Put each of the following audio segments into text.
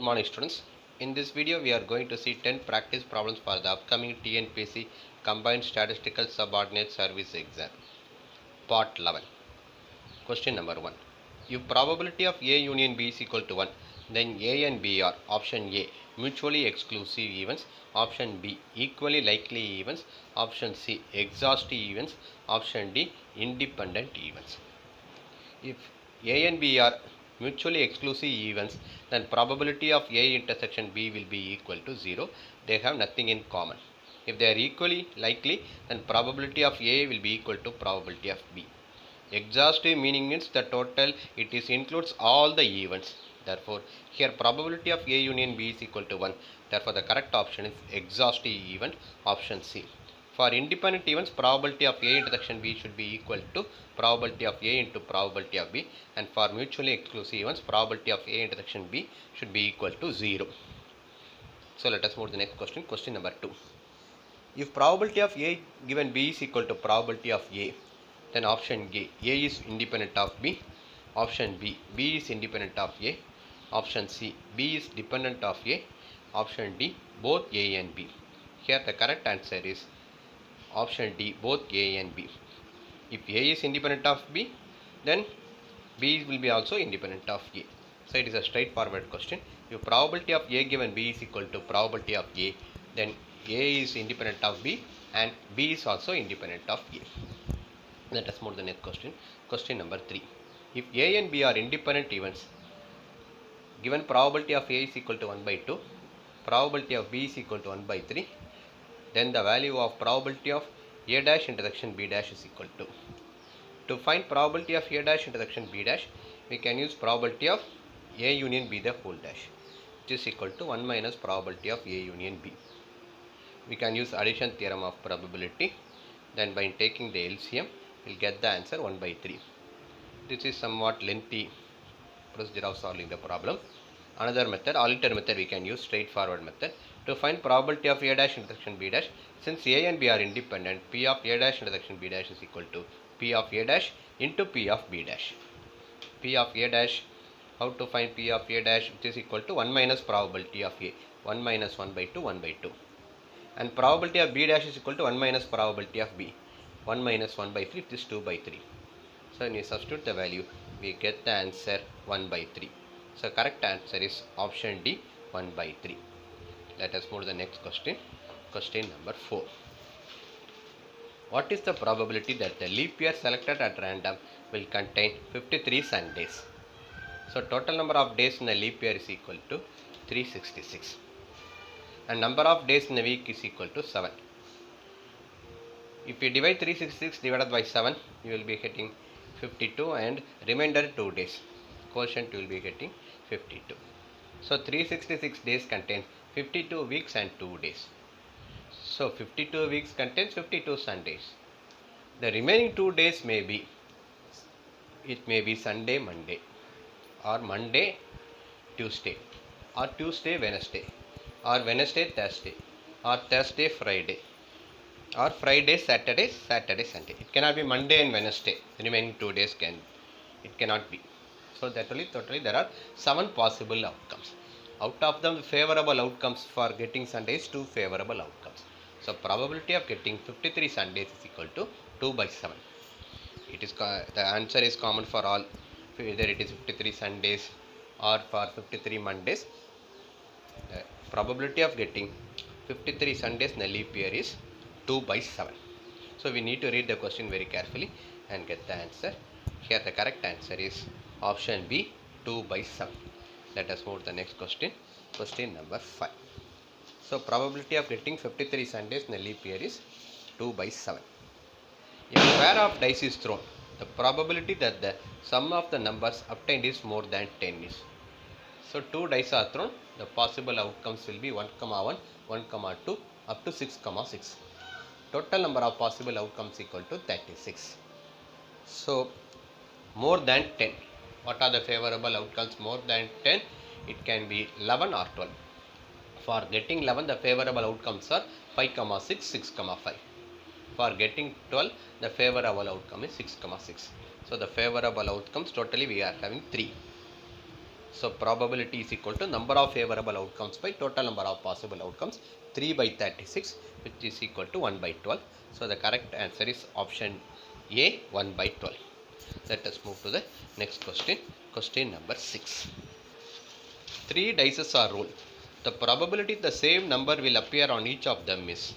morning students. In this video we are going to see 10 practice problems for the upcoming TNPSC Combined Statistical Subordinate Service Exam. Part 11. Question number 1. If probability of A union B is equal to 1, then A and B are option A mutually exclusive events, option B equally likely events, option C exhaustive events, option D independent events. If A and B are mutually exclusive events, then probability of A intersection B will be equal to 0. They have nothing in common. If they are equally likely, then probability of A will be equal to probability of B. Exhaustive meaning means the total, it includes all the events. Therefore, here probability of A union B is equal to 1. Therefore, the correct option is exhaustive event, option C. For independent events, probability of A intersection B should be equal to probability of A into probability of B, and for mutually exclusive events, probability of A intersection B should be equal to 0. So let us move to the next question. Question number 2. If probability of A given B is equal to probability of A, then option A is independent of B, option B is independent of A, option C, B is dependent of A, option D, both A and B. Here the correct answer is option D, both A and B. If A is independent of B, then B will be also independent of A. So it is a straightforward question. If probability of A given B is equal to probability of A, then A is independent of B and B is also independent of A. Let us move to the next question. Question number 3. If A and B are independent events, given probability of A is equal to 1 by 2, probability of B is equal to 1 by 3, then the value of probability of A dash intersection B dash is equal to. To find probability of A dash intersection B dash, we can use probability of A union B the whole dash, which is equal to 1 minus probability of A union B. We can use addition theorem of probability. Then by taking the LCM, we will get the answer 1 by 3. This is somewhat lengthy procedure of solving the problem. Another method, alternate method, we can use straightforward method. To find probability of A dash intersection B dash, since A and B are independent, P of A dash intersection B dash is equal to P of A dash into P of B dash. P of A dash, how to find P of A dash, which is equal to 1 minus probability of A, 1 minus 1 by 2, 1 by 2. And probability of B dash is equal to 1 minus probability of B, 1 minus 1 by 3, which is 2 by 3. So when we substitute the value, we get the answer 1 by 3. So correct answer is option D, 1 by 3. Let us move to the next question. Question number 4. What is the probability that the leap year selected at random will contain 53 Sundays? So total number of days in a leap year is equal to 366. And number of days in a week is equal to 7. If you divide 366 divided by 7, you will be getting 52 and remainder 2 days. Quotient you will be getting 52. So 366 days contains 52 weeks and 2 days. So 52 weeks contains 52 Sundays. The remaining 2 days may be, it may be Sunday, Monday, or Monday, Tuesday, or Tuesday, Wednesday, or Wednesday, Thursday, or Thursday, Friday, or Friday, Saturday, Saturday, Sunday. It cannot be Monday and Wednesday. The remaining 2 days it cannot be. So that totally there are 7 possible outcomes. Out of them, favorable outcomes for getting Sundays, 2 favorable outcomes. So probability of getting 53 Sundays is equal to 2 by 7. It is the answer is common for all, whether it is 53 Sundays or for 53 Mondays. The probability of getting 53 Sundays in a leap year is 2 by 7. So we need to read the question very carefully and get the answer. Here the correct answer is option B, 2 by 7. Let us move to the next question. Question number 5. So probability of getting 53 Sundays in a leap year is 2 by 7. If a pair of dice is thrown, the probability that the sum of the numbers obtained is more than 10 is. So 2 dice are thrown, the possible outcomes will be 1, 1, 1, 2, up to 6, 6. Total number of possible outcomes equal to 36. So more than 10. What are the favorable outcomes more than 10? It can be 11 or 12. For getting 11, the favorable outcomes are 5, 6, 6, 5. For getting 12, the favorable outcome is 6, 6. So the favorable outcomes totally we are having 3. So probability is equal to number of favorable outcomes by total number of possible outcomes, 3 by 36, which is equal to 1 by 12. So the correct answer is option A, 1 by 12. Let us move to the next question. Question number 6. 3 dice are rolled. The probability the same number will appear on each of them is,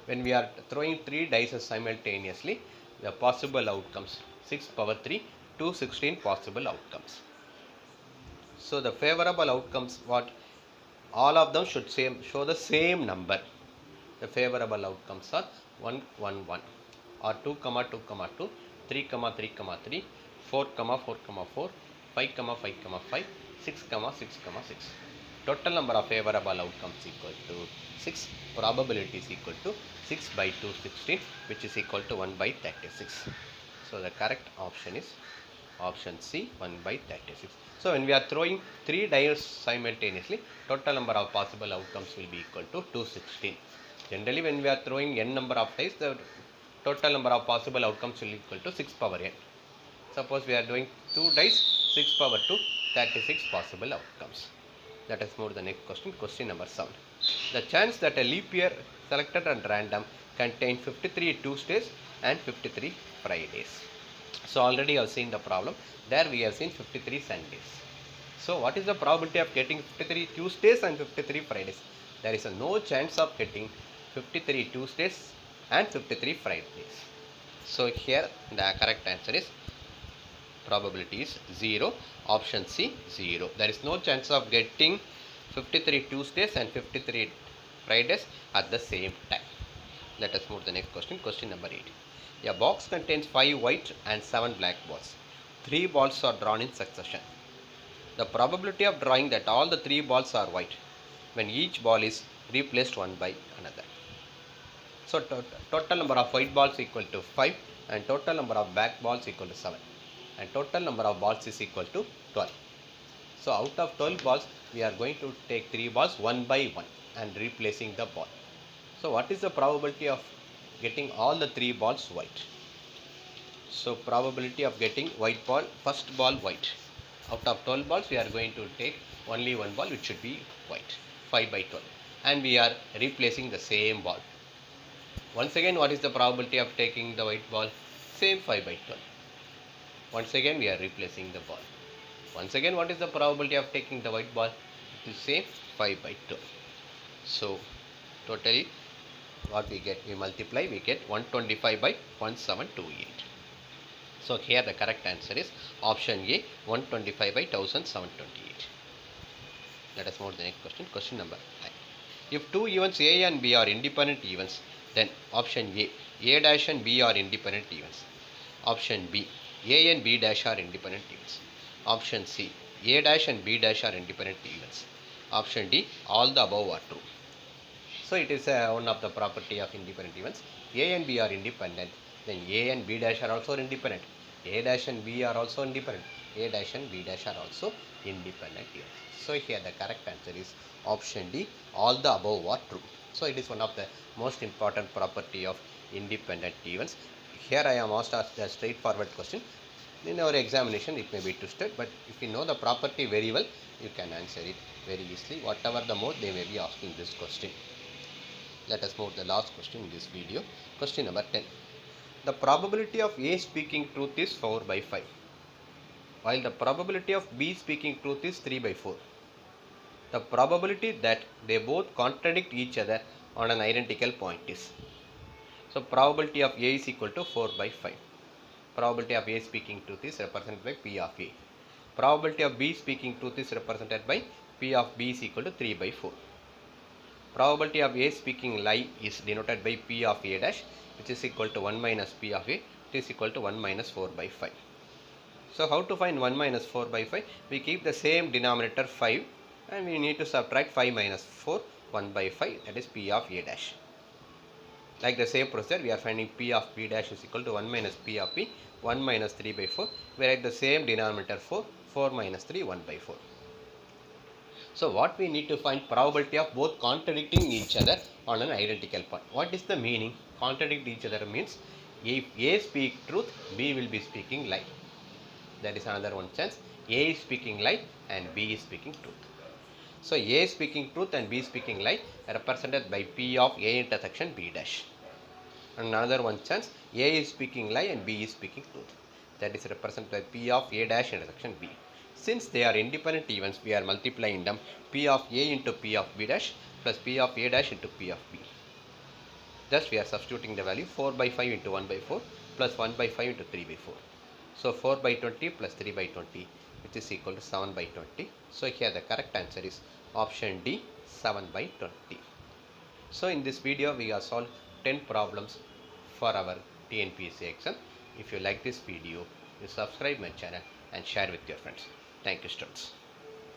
when we are throwing 3 dice simultaneously, the possible outcomes 6 power 3, 216 possible outcomes. So the favorable outcomes, what all of them should show the same number. The favorable outcomes are 1 1 1 or 2 comma 2 comma 2, 3 comma 3 comma 3, 4 comma 4 comma 4, 5 comma 5 comma 5, 6 comma 6 comma 6. Total number of favorable outcomes equal to 6. Probability is equal to 6 by 216, which is equal to 1 by 36. So the correct option is option C, 1 by 36. So when we are throwing 3 dice simultaneously, total number of possible outcomes will be equal to 216. Generally, when we are throwing n number of dice, the total number of possible outcomes will be equal to 6 power n. Suppose we are doing 2 dice, 6 power 2, 36 possible outcomes. Let us move to the next question. Question number 7. The chance that a leap year selected at random contains 53 Tuesdays and 53 Fridays. So already I have seen the problem. There we have seen 53 Sundays. So what is the probability of getting 53 Tuesdays and 53 Fridays? There is no chance of getting 53 Tuesdays and 53 Fridays. So here the correct answer is, probability is 0. Option C, 0. There is no chance of getting 53 Tuesdays and 53 Fridays at the same time. Let us move to the next question. Question number 8. A box contains 5 white and 7 black balls. 3 balls are drawn in succession. The probability of drawing that all the 3 balls are white when each ball is replaced one by another. So total number of white balls equal to 5 and total number of black balls equal to 7 and total number of balls is equal to 12. So out of 12 balls, we are going to take 3 balls one by one and replacing the ball. So what is the probability of getting all the 3 balls white? So probability of getting white ball, first ball white. Out of 12 balls, we are going to take only one ball, which should be white, 5 by 12. And we are replacing the same ball. Once again, what is the probability of taking the white ball? Same 5 by 12. Once again, we are replacing the ball. Once again, what is the probability of taking the white ball? It is same 5 by 12. So totally what we get, we multiply, we get 125 by 1728. So here the correct answer is option A, 125 by 1728. Let us move to the next question. Question number 9. If two events A and B are independent events, then option A dash and B are independent events. Option B, A and B dash are independent events. Option C, A dash and B dash are independent events. Option D, all the above are true. So it is one of the property of independent events. A and B are independent, then A and B dash are also independent. A dash and B are also independent. A dash and B dash are also independent events. So here the correct answer is option D, all the above are true. So it is one of the most important property of independent events. Here I am asked a straightforward question. In our examination it may be twisted, but if you know the property very well, you can answer it very easily. Whatever the mode, they may be asking this question. Let us move to the last question in this video. Question number 10. The probability of A speaking truth is 4 by 5, while the probability of B speaking truth is 3 by 4. The probability that they both contradict each other on an identical point is. So probability of A is equal to 4 by 5. Probability of A speaking truth is represented by P of A. Probability of B speaking truth is represented by P of B is equal to 3 by 4. Probability of A speaking lie is denoted by P of A dash, which is equal to 1 minus P of A, which is equal to 1 minus 4 by 5. So how to find 1 minus 4 by 5? We keep the same denominator 5 and we need to subtract 5 minus 4, 1 by 5, that is P of A dash. Like the same procedure, we are finding P of B dash is equal to 1 minus P of B, 1 minus 3 by 4. We write the same denominator 4, 4 minus 3, 1 by 4. So what we need to find, probability of both contradicting each other on an identical point. What is the meaning? Contradict each other means if A speak truth, B will be speaking lie. That is another one chance. A is speaking lie and B is speaking truth. So A is speaking truth and B is speaking lie represented by P of A intersection B dash. Another one chance, A is speaking lie and B is speaking truth. That is represented by P of A dash intersection B. Since they are independent events, we are multiplying them P of A into P of B dash plus P of A dash into P of B. Thus we are substituting the value 4 by 5 into 1 by 4 plus 1 by 5 into 3 by 4. So 4 by 20 plus 3 by 20, which is equal to 7 by 20. So here the correct answer is option D, 7 by 20. So in this video we have solved 10 problems for our TNPSC exam. If you like this video, you subscribe my channel and share with your friends. Thank you, students.